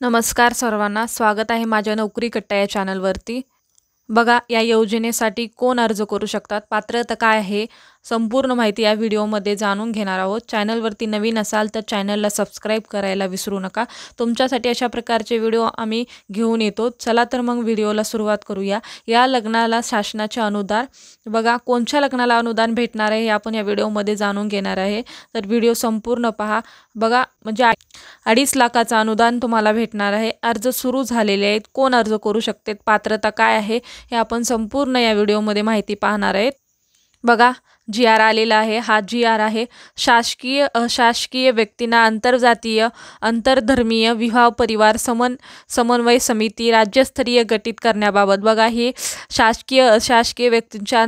नमस्कार सर्वांना, स्वागत आहे माझ्या नोकरी कट्टा या चॅनलवरती। बघा, या योजनेसाठी कोण अर्ज करू शकतात, पात्रता काय आहे, संपूर्ण माहिती या व्हिडिओमध्ये जाणून घेणार आहोत। चॅनलवरती नवीन असाल तर चॅनलला सबस्क्राइब करायला विसरू नका। तुमच्यासाठी अशा प्रकारचे व्हिडिओ आम्ही घेऊन येतो। चला तर मग व्हिडिओला सुरुवात करूया। या लग्नाला शासनाचे अनुदान, बघा कोणत्या लग्नाला अनुदान भेटणार आहे हे आपण या व्हिडिओमध्ये जाणून घेणार आहे, तर व्हिडिओ संपूर्ण पहा। बघा, म्हणजे 2.5 लाखाचं अनुदान तुम्हाला भेटणार आहे। अर्ज सुरू झालेले आहेत, कोण अर्ज करू शकते, पात्रता काय आहे हे आपण संपूर्ण या व्हिडिओमध्ये माहिती पाहणार आहेत। बघा, जी.आर. आलेला आहे। हा जी.आर. आहे शासकीय अशासकीय व्यक्तींना आंतरजातीय आंतरधर्मीय विवाह परिवार समन्वय समिती राज्यस्तरीय गठीत करण्याबाबत। बघा, हे शासकीय अशासकीय व्यक्तींच्या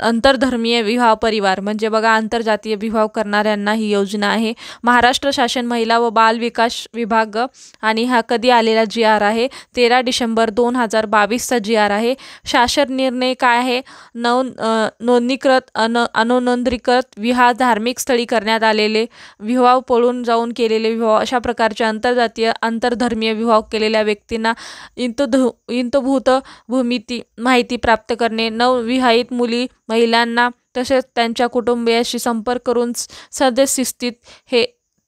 आंतरधर्मीय विवाह परिवार म्हणजे बघा आंतरजातीय विवाह करणाऱ्यांना ही योजना आहे। महाराष्ट्र शासन महिला व बाल विकास विभाग आणि हा कधी आलेला जी.आर. आहे 13 डिसेंबर 2022 जी.आर. आहे। शासन निर्णय काय आहे, नोंदणीकृत अनोंदणीकृत विवाह, धार्मिक स्थळी करण्यात आलेले विवाह, पळून जाऊन केलेले विवाह, अशा प्रकारचे आंतरजातीय आंतरधर्मीय विवाह केलेल्या व्यक्तींना इत्थंभूत भूमिती माहिती प्राप्त करणे, नवविवाहित मुली महिलांना तसेच त्यांच्या कुटुंबियाशी संपर्क करून सद्यस्थितीत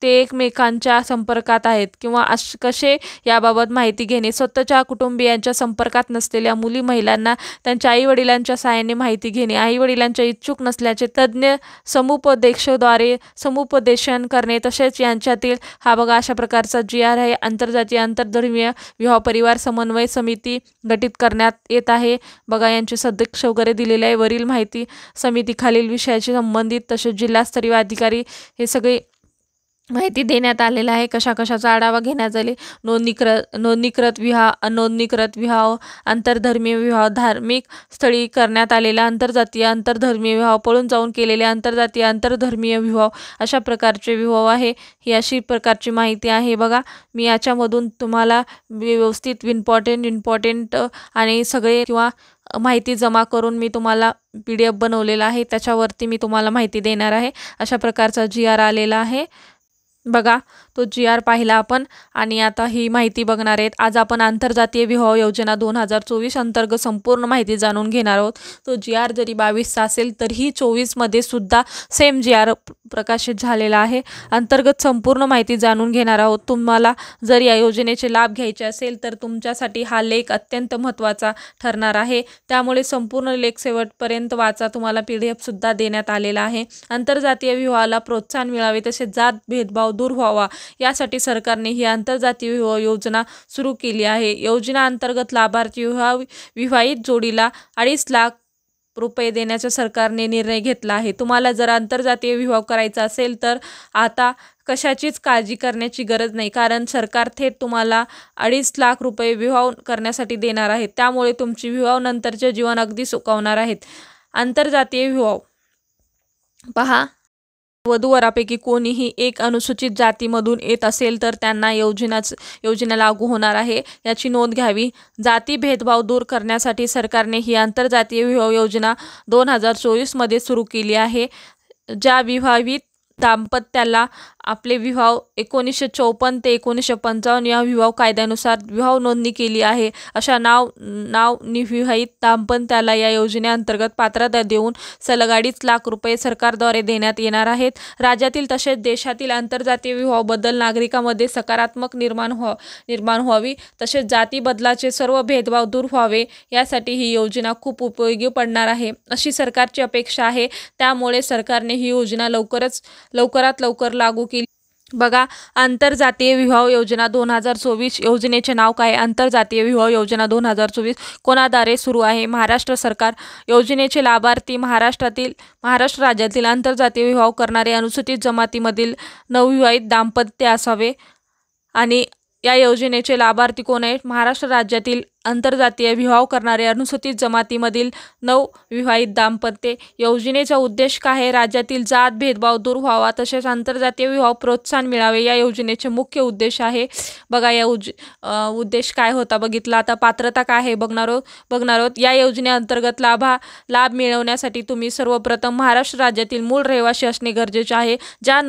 ते एकमेकांच्या संपर्कात आहेत किंवा कसे याबाबत माहिती घेणे, स्वतःच्या कुटुंबियांच्या संपर्कात नसलेल्या मुली महिलांना त्यांच्या आईवडिलांच्या सहाय्याने माहिती घेणे, आईवडिलांच्या इच्छुक नसल्याचे तज्ज्ञ समुपदेशकाद्वारे समुपदेशन करणे, तसेच यांच्यातील हा बघा अशा प्रकारचा जी.आर. आहे। आंतरजातीय आंतरधर्मीय विवाह परिवार समन्वय समिती गठीत करण्यात येत आहे। बघा, यांचे सदस्य वगैरे दिलेले आहे। वरील माहिती समिती खालील विषयाशी संबंधित तसेच जिल्हास्तरीय अधिकारी हे सगळे माहिती देण्यात आलेला आहे। कशाचा आढावा घेण्यात आले, नोंदणीकृत विवाह, अनोंदणीकृत विवाह, आंतरधर्मीय विवाह, धार्मिक स्थळी करण्यात आलेला आंतरजातीय आंतरधर्मीय विवाह, पळून जाऊन केलेले आंतरजातीय आंतरधर्मीय विवाह, अशा प्रकारचे विवाह आहे। ही अशी प्रकारची माहिती आहे। बघा, मी याच्यामधून तुम्हाला व्यवस्थित इम्पॉर्टंट आणि सगळे किंवा माहिती जमा करून मी तुम्हाला PDF बनवलेला आहे, त्याच्यावरती मी तुम्हाला माहिती देणार आहे। अशा प्रकारचा जी.आर. आलेला आहे। बघा, तो जी.आर. पाहिला आपण आणि आता ही माहिती बघणार आहेत। आज आपण आंतरजातीय विवाह योजना 2024 अंतर्गत संपूर्ण माहिती जाणून घेणार आहोत। तो जी.आर. जरी 22चा असेल तरीही 24 मध्ये सुद्धा सेम जी.आर. प्रकाशित झालेला आहे। अंतर्गत संपूर्ण माहिती जाणून घेणार आहोत। तुम्हाला जर या योजनेचे लाभ घ्यायचे असेल तर तुमच्यासाठी हा लेख अत्यंत महत्त्वाचा ठरणार आहे, त्यामुळे संपूर्ण लेख शेवटपर्यंत वाचा। तुम्हाला PDF सुद्धा देण्यात आलेला आहे। आंतरजातीय विवाहाला प्रोत्साहन मिळावे तसेच जात भेदभाव दूर व्हावा यासाठी सरकारने ही आंतरजातीय विवाह योजना सुरू केली आहे। योजना अंतर्गत लाभार्थी विवाहित जोडीला 2.5 लाख रुपये देण्याचा सरकारने निर्णय घेतला आहे। तुम्हाला जर आंतरजातीय विवाह करायचा असेल तर आता कशाचीच काळजी करण्याची गरज नाही, कारण सरकार थेट तुम्हाला 2.5 लाख रुपये विवाह करण्यासाठी देणार आहे, त्यामुळे तुमची विवाहानंतरचे जीवन अगदी सुखावणार आहेत। आंतरजातीय विवाह पहा, वधूवरापैकी कोणीही एक अनुसूचित जातीमधून येत असेल तर त्यांना योजना लागू होणार आहे, याची नोंद घ्यावी। जाती भेदभाव दूर करण्यासाठी सरकारने ही आंतरजातीय विवाह योजना 2024 मध्ये सुरू केली आहे। ज्या विवाहित दाम्पत्याला आपले विवाह 1954 ते 1955 या विवाह कायद्यानुसार विवाह नोंदणी केली आहे, अशा नवविवाहित दाम्पत्याला या योजनेअंतर्गत पात्रता देऊन सलग 2.5 लाख रुपये सरकारद्वारे देण्यात येणार आहेत। राज्यातील तसेच देशातील आंतरजातीय विवाहाबद्दल नागरिकांमध्ये सकारात्मक निर्माण व्हावी तसेच जाती बदलाचे सर्व भेदभाव दूर व्हावे यासाठी ही योजना खूप उपयोगी पडणार आहे, अशी सरकारची अपेक्षा आहे। त्यामुळे सरकारने ही योजना लवकरात लवकर लागू केली। बघा, आंतरजातीय विवाह योजना 2024 योजनेचे नाव काय? आंतरजातीय विवाह योजना 2024 कोणाद्वारे सुरू आहे? महाराष्ट्र सरकार। योजनेचे लाभार्थी महाराष्ट्र राज्यातील आंतरजातीय विवाह करणारे अनुसूचित जमातीमधील नवविवाहित दाम्पत्य असावे। आणि या योजनेचे लाभार्थी कोण आहेत? महाराष्ट्र राज्यातील आंतरजातीय विवाह करणारे अनुसूचित जमातीमधील नवविवाहित दाम्पत्य। योजनेचा उद्देश काय आहे? राज्यातील जात भेदभाव दूर व्हावा तसेच आंतरजातीय विवाह प्रोत्साहन मिळावे, या योजनेचे मुख्य उद्देश आहे। बघा, या उद्देश काय होता बघितला। आता पात्रता काय आहे बघणार आहोत। या योजनेअंतर्गत लाभ मिळवण्यासाठी तुम्ही सर्वप्रथम महाराष्ट्र राज्यातील मूळ रहिवासी असणे गरजेचे आहे। ज्या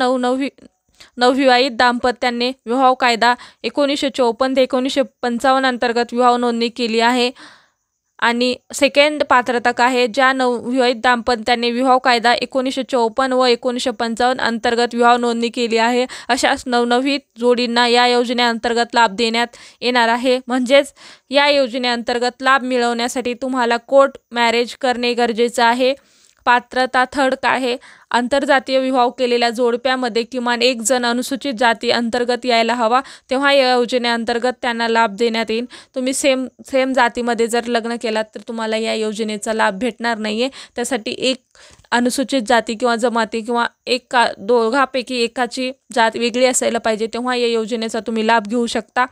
नवविवाहित दाम्पत्यांनी विवाह कायदा 1954 ते 1955 अंतर्गत विवाह नोंदणी केली आहे। आणि सेकंड पात्रता काय आहे, ज्या नवविवाहित दाम्पत्यांनी विवाह कायदा 1954 व 1955 अंतर्गत विवाह नोंदणी केली आहे अशा नवनवीन जोडींना या योजनेअंतर्गत लाभ देण्यात येणार आहे। म्हणजेच या योजनेअंतर्गत लाभ मिळवण्यासाठी तुम्हाला कोर्ट मॅरेज करणे गरजेचे आहे। पात्रता थर्ड काय आहे, आंतरजातीय विवाह केलेल्या जोडप्यामध्ये किमान एक जण अनुसूचित जाती अंतर्गत यायला हवा, तेव्हा या योजनेअंतर्गत त्यांना लाभ देण्यात येईल। तुम्ही सेम जातीमध्ये जर लग्न केलात तर तुम्हाला या योजनेचा लाभ भेटणार नाहीये। त्यासाठी एक अनुसूचित जाती किंवा जमाती किंवा दोघांपैकी एकाची जात वेगळी असायला पाहिजे, तेव्हा या योजनेचा तुम्ही लाभ घेऊ शकता।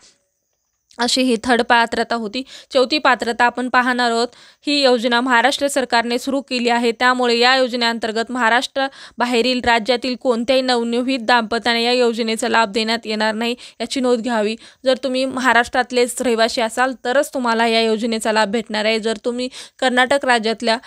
अशी ही थर्ड पात्रता होती। चौथी पात्रता आपण पाहणार आहोत। ही योजना महाराष्ट्र सरकारने सुरू केली आहे, त्यामुळे या योजनेअंतर्गत महाराष्ट्र बाहेरील राज्यातील कोणत्याही नवविवाहित दाम्पत्याने या योजनेचा लाभ देण्यात येणार नाही, याची नोंद घ्यावी। जर तुम्ही महाराष्ट्रातलेच रहिवासी असाल तरच तुम्हाला या योजनेचा लाभ भेटणार आहे। जर तुम्ही कर्नाटक राज्यातल्या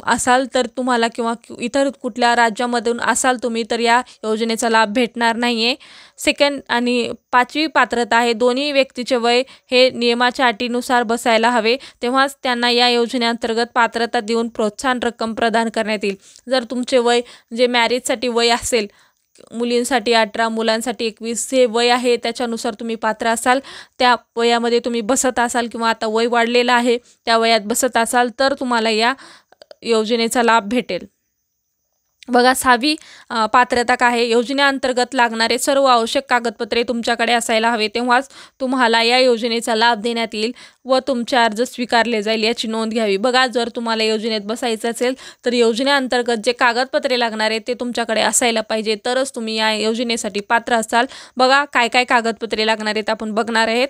असाल तर तुम्हाला किंवा इतर कुठल्या राज्यामधून असाल तुम्ही तर या योजनेचा लाभ भेटणार नाहीये। सेकंड आणि पाचवी पात्रता आहे, दोन्ही व्यक्तीचे वय हे नियमाच्या अटीनुसार बसायला हवे, तेव्हाच त्यांना या योजनेअंतर्गत पात्रता देऊन प्रोत्साहन रक्कम प्रदान करण्यात येईल। जर तुमचे वय जे मॅरेजसाठी वय असेल, मुलींसाठी 18 मुलांसाठी 21 हे वय आहे, त्याच्यानुसार तुम्ही पात्र असाल, त्या वयामध्ये तुम्ही बसत असाल किंवा आता वय वाढलेलं आहे त्या वयात बसत असाल तर तुम्हाला या योजनेचा लाभ भेटेल। बघा सहावी पात्रता काय आहे, योजनेअंतर्गत लागणारे सर्व आवश्यक कागदपत्रे तुमच्याकडे असायला हवे, तेव्हाच तुम्हाला या योजनेचा लाभ देण्यात येईल व तुमचे अर्ज स्वीकारले जाईल, याची नोंद घ्यावी। बघा जर तुम्हाला योजनेत बसायचं असेल तर योजनेअंतर्गत जे कागदपत्रे लागणार आहेत ते तुमच्याकडे असायला पाहिजे, तरच तुम्ही या योजनेसाठी पात्र असाल। बघा काय काय कागदपत्रे लागणार आहेत आपण बघणार आहेत।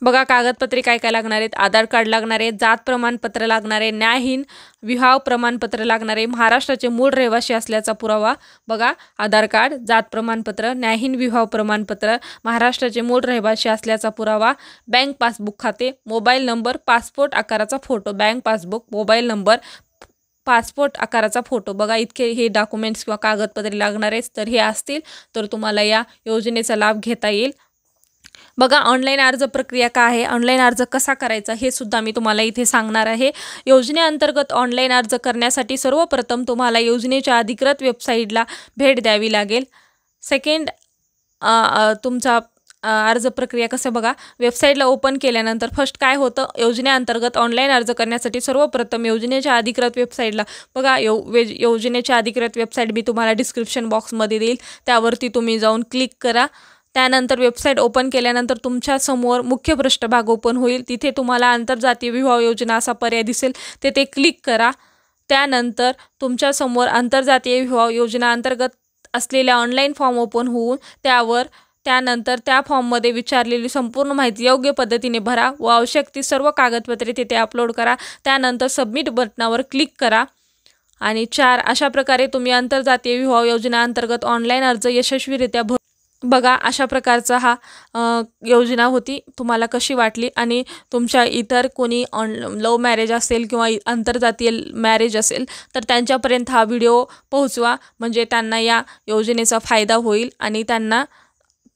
बघा कागदपत्रे काय काय लागणार आहेत, आधार कार्ड लागणार आहे, जात प्रमाणपत्र लागणार आहे, न्यायहीन विवाह प्रमाणपत्र लागणार आहे, महाराष्ट्राचे मूळ रहिवासी असल्याचा पुरावा, बघा आधार कार्ड, जात प्रमाणपत्र, न्यायहीन विवाह प्रमाणपत्र, महाराष्ट्राचे मूळ रहिवासी असल्याचा पुरावा, बँक पासबुक खाते, मोबाईल नंबर, पासपोर्ट आकाराचा photo, bank passbook, mobile number, passport आकाराचा फोटो। बघा इतके हे डॉक्युमेंट्स किंवा कागदपत्रे लागणार आहेत, तर हे असतील तर तुम्हाला या योजनेचा लाभ घेता येईल। बघा ऑनलाईन अर्ज प्रक्रिया काय आहे, ऑनलाईन अर्ज कसा करायचा हे सुद्धा मी तुम्हाला इथे सांगणार आहे। योजनेअंतर्गत ऑनलाईन अर्ज करण्यासाठी सर्वप्रथम तुम्हाला योजनेच्या अधिकृत वेबसाईटला भेट द्यावी लागेल। सेकंड तुमचा अर्ज प्रक्रिया कसं, बघा वेबसाईटला ओपन केल्यानंतर फर्स्ट काय होतं, योजनेअंतर्गत ऑनलाईन अर्ज करण्यासाठी सर्वप्रथम योजनेच्या अधिकृत वेबसाईटला, बघा योजनेच्या अधिकृत वेबसाईट मी तुम्हाला डिस्क्रिप्शन बॉक्समध्ये देईल, त्यावरती तुम्ही जाऊन क्लिक करा। त्यानंतर वेबसाईट ओपन केल्यानंतर तुमच्या समोर मुख्य पृष्ठभाग ओपन होईल, तिथे तुम्हाला आंतरजातीय विवाह योजना असा पर्याय दिसेल, ते क्लिक करा। त्यानंतर तुमच्या समोर आंतरजातीय विवाह योजना अंतर्गत असलेल्या ऑनलाईन फॉर्म ओपन होऊन त्यानंतर त्या फॉर्ममध्ये विचारलेली संपूर्ण माहिती योग्य पद्धतीने भरा व आवश्यक ती सर्व कागदपत्रे तिथे अपलोड करा। त्यानंतर सबमिट बटनावर क्लिक करा। आणि 4 अशा प्रकारे तुम्ही आंतरजातीय विवाह योजना अंतर्गत ऑनलाईन अर्ज यशस्वीरित्या बघा अशा प्रकारचा हा योजना होती, तुम्हाला कशी वाटली आणि तुमच्या इतर कोणी लव्ह मॅरेज असेल किंवा आंतरजातीय मॅरेज असेल तर त्यांच्यापर्यंत हा व्हिडिओ पोहोचवा, म्हणजे त्यांना या योजनेचा फायदा होईल आणि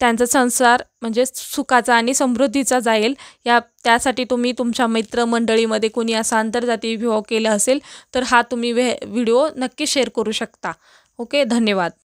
त्यांचा संसार म्हणजे सुखाचा आणि समृद्धीचा जाईल। त्यासाठी तुम्ही तुमच्या मित्रमंडळीमध्ये कोणी असा आंतरजातीय विवाह केला असेल तर हा तुम्ही व्हिडिओ नक्की शेअर करू शकता। ओके, धन्यवाद।